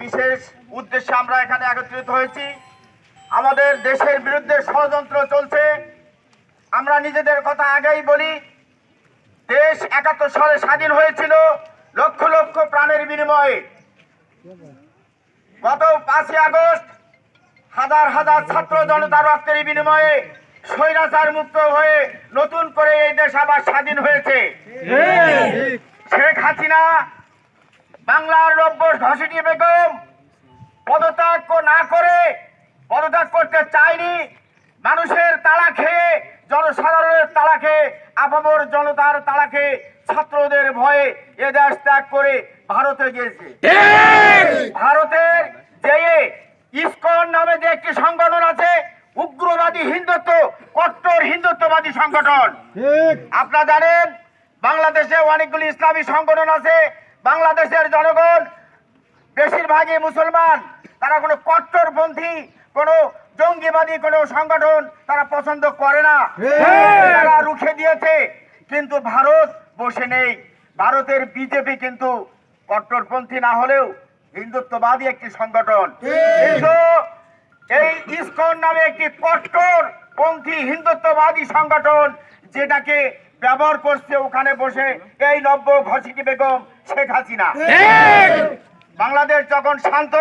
বিশেষ উদ্দেশ্যে আমরা এখানে একত্রিত হয়েছি। আমাদের দেশের বিরুদ্ধে ষড়যন্ত্র চলছে। আমরা নিজেদের কথা আগেই বলি, দেশ ৭১ সালে স্বাধীন হয়েছিল লক্ষ লক্ষ প্রাণের বিনিময়ে। গত ৫ই আগস্ট হাজার হাজার ছাত্র জনতার রক্তের বিনিময়ে স্বৈরাচার মুক্ত হয়ে নতুন করে এই দেশ আবার স্বাধীন হয়েছে। শেখ হাসিনা বাংলার নব্য ঘসিটি বেগম পদত্যাগ না করে পদত্যাগ করতে চায়নি। মানুষের তাড়া খেয়ে, জনসাধারণের তাড়া খেয়ে, আপামর জনতার তাড়া খেয়ে, ছাত্রদের ভয়ে এ দেশ ত্যাগ করে ভারতে গিয়েছে। ভারতের যে ইসকন নামে যে একটি সংগঠন আছে, উগ্রবাদী হিন্দুত্ব, কট্টর হিন্দুত্ববাদী সংগঠন। আপনারা জানেন বাংলাদেশে অনেকগুলি ইসলামী সংগঠন আছে। বাংলাদেশের জনগণ বেশিরভাগই মুসলমান। তারা কোনো কট্টরপন্থী, কোনো জঙ্গিবাদী কোনো সংগঠন তারা পছন্দ করে না, তারা রুখে দিয়েছে। কিন্তু ভারত বসে নেই। ভারতের বিজেপি কিন্তু কট্টরপন্থী না হলেও হিন্দুত্ববাদী একটি সংগঠন। কিন্তু এই ইসকন নামে একটি কট্টরপন্থী হিন্দুত্ববাদী সংগঠন যেটাকে ব্যবহার করছে ওখানে বসে এই নব্য ঘসিটি বেগম শেখ হাসিনা। বাংলাদেশ যখন শান্ত,